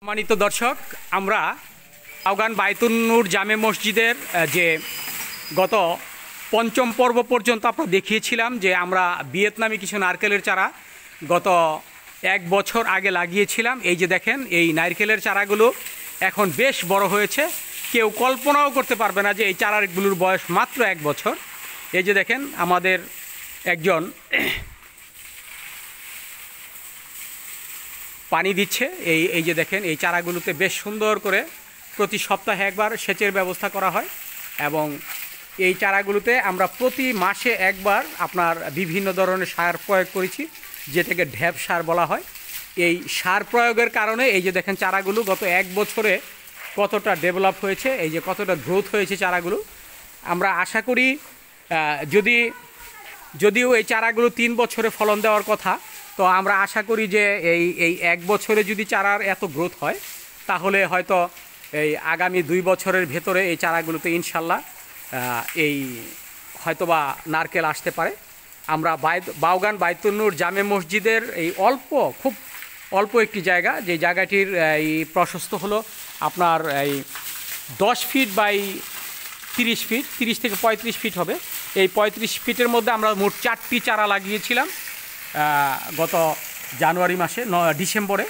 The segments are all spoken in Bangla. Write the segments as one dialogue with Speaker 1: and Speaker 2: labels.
Speaker 1: সম্মানিত দর্শক, আমরা আফগান বাইতুন নূর জামে মসজিদের যে গত পঞ্চম পর্ব পর্যন্ত আপনারা দেখিয়েছিলাম যে আমরা ভিয়েতনামি কিছু নারকেলের চারা গত 1 বছর আগে লাগিয়েছিলাম। এই যে দেখেন, এই নারকেলের চারাগুলো এখন বেশ বড় হয়েছে। কেউ কল্পনাও করতে পারবে না যে এই চারাগুলোর বয়স মাত্র 1 বছর। এই যে দেখেন, আমাদের একজন পানি দিচ্ছে। এই যে দেখেন, এই চারাগুলোতে বেশ সুন্দর করে প্রতি সপ্তাহে একবার সেচের ব্যবস্থা করা হয় এবং এই চারাগুলোতে আমরা প্রতি মাসে একবার আপনার বিভিন্ন ধরনের সার প্রয়োগ করেছি, যেটাকে ঢ্যাপ সার বলা হয়। এই সার প্রয়োগের কারণে এই যে দেখেন চারাগুলো গত 1 বছরে কতটা ডেভেলপ হয়েছে, এই যে কতটা গ্রোথ হয়েছে চারাগুলো। আমরা আশা করি যদিও এই চারাগুলো 3 বছরে ফলন দেওয়ার কথা, তো আমরা আশা করি যে এই 1 বছরে যদি চারার এত গ্রোথ হয়, তাহলে হয়তো এই আগামী 2 বছরের ভেতরে এই চারাগুলোতে ইনশাল্লাহ এই হয়তোবা নারকেল আসতে পারে। আমরা বাউগান বাইতুন নূর জামে মসজিদের এই খুব অল্প একটি জায়গা, যে জায়গাটির এই প্রশস্ত হলো আপনার এই 10 ফিট বাই 30 ফিট, 30 থেকে 35 ফিট হবে। এই 35 ফিটের মধ্যে আমরা মোট 4টি চারা লাগিয়েছিলাম গত জানুয়ারি মাসে, ডিসেম্বরে।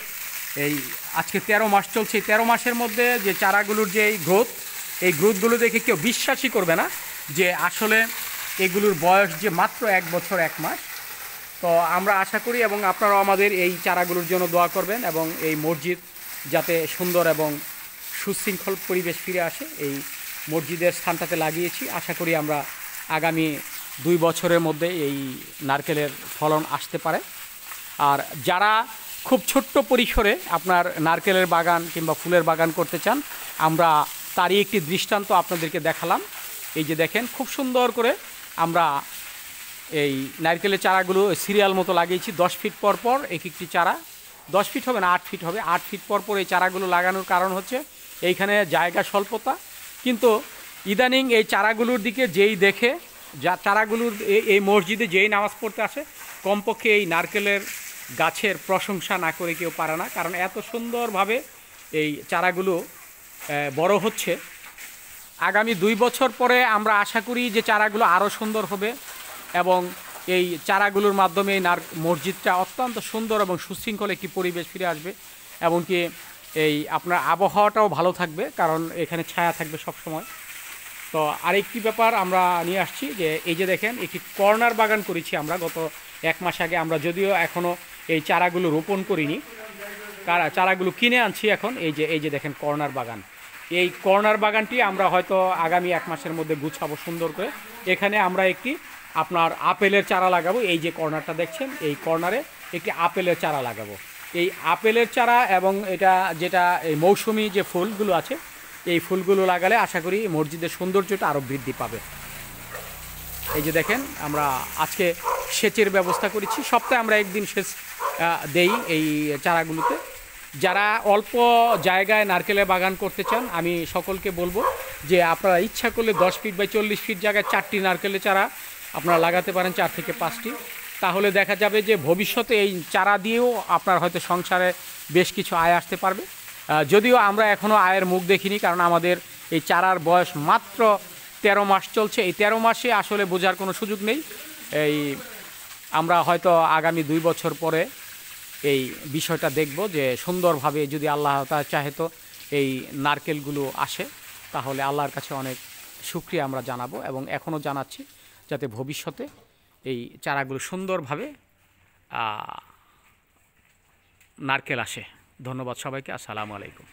Speaker 1: এই আজকে 13 মাস চলছে। এই 13 মাসের মধ্যে যে চারাগুলোর যে এই গ্রোথগুলো দেখে কেউ বিশ্বাসই করবে না যে আসলে এগুলোর বয়স যে মাত্র 1 বছর 1 মাস। তো আমরা আশা করি এবং আপনারাও আমাদের এই চারাগুলোর জন্য দোয়া করবেন এবং এই মসজিদ যাতে সুন্দর এবং সুশৃঙ্খল পরিবেশ ফিরে আসে, এই মসজিদের স্থানটাতে লাগিয়েছি। আশা করি আমরা আগামী 2 বছরের মধ্যে এই নারকেলের ফলন আসতে পারে। আর যারা খুব ছোট্ট পরিসরে আপনার নারকেলের বাগান কিংবা ফুলের বাগান করতে চান, আমরা তারই একটি দৃষ্টান্ত আপনাদেরকে দেখালাম। এই যে দেখেন, খুব সুন্দর করে আমরা এই নারকেলের চারাগুলো সিরিয়াল মতো লাগিয়েছি। 10 ফিট পর পর একটি চারা, 10 ফিট হবে না, 8 ফিট হবে। 8 ফিট পর পর এই চারাগুলো লাগানোর কারণ হচ্ছে এইখানে জায়গা স্বল্পতা। কিন্তু ইদানিং এই চারাগুলোর দিকে যেই দেখে, চারাগুলোর এই মসজিদে যেই নামাজ পড়তে আসে, কমপক্ষে এই নারকেলের গাছের প্রশংসা না করে কেউ পারে না। কারণ এত সুন্দরভাবে এই চারাগুলো বড় হচ্ছে। আগামী 2 বছর পরে আমরা আশা করি যে চারাগুলো আরও সুন্দর হবে এবং এই চারাগুলোর মাধ্যমে এই মসজিদটা অত্যন্ত সুন্দর এবং সুশৃঙ্খল একটি পরিবেশ ফিরে আসবে। এমনকি এই আপনার আবহাওয়াটাও ভালো থাকবে, কারণ এখানে ছায়া থাকবে সব সময়। তো আরেকটি ব্যাপার আমরা নিয়ে আসছি যে এই যে দেখেন, একটি কর্নার বাগান করেছি আমরা গত 1 মাস আগে। আমরা যদিও এখনও এই চারাগুলো রোপণ করিনি, চারাগুলো কিনে আনছি এখন। এই যে দেখেন কর্নার বাগান। এই কর্নার বাগানটি আমরা হয়তো আগামী 1 মাসের মধ্যে গুছাবো সুন্দর করে। এখানে আমরা একটি আপনার আপেলের চারা লাগাবো। এই যে কর্নারটা দেখছেন, এই কর্নারে একটি আপেলের চারা লাগাবো। এই আপেলের চারা এবং যেটা এই মৌসুমি যে ফুলগুলো আছে, এই ফুলগুলো লাগালে আশা করি মসজিদের সৌন্দর্যটা আরও বৃদ্ধি পাবে। এই যে দেখেন, আমরা আজকে সেচের ব্যবস্থা করেছি। সপ্তাহে আমরা একদিন সেচ দেই এই চারাগুলোতে। যারা অল্প জায়গায় নারকেলের বাগান করতে চান, আমি সকলকে বলবো যে আপনারা ইচ্ছা করলে 10 ফিট বাই 40 ফিট জায়গায় 4টি নারকেলের চারা আপনারা লাগাতে পারেন, 4 থেকে 5টি। তাহলে দেখা যাবে যে ভবিষ্যতে এই চারা দিয়েও আপনার হয়তো সংসারে বেশ কিছু আয় আসতে পারবে। যদিও আমরা এখনও আয়ের মুখ দেখিনি, কারণ আমাদের এই চারার বয়স মাত্র 13 মাস চলছে। এই 13 মাসে আসলে বোঝার কোনো সুযোগ নেই। আমরা হয়তো আগামী 2 বছর পরে এই বিষয়টা দেখব যে সুন্দরভাবে যদি আল্লাহ তাআলা চাহে তো এই নারকেলগুলো আসে, তাহলে আল্লাহর কাছে অনেক শুকরিয়া আমরা জানাবো এবং এখনও জানাচ্ছি, যাতে ভবিষ্যতে এই চারাগুলো সুন্দরভাবে নারকেল আসে। ধন্যবাদ সবাইকে। আসসালামু আলাইকুম।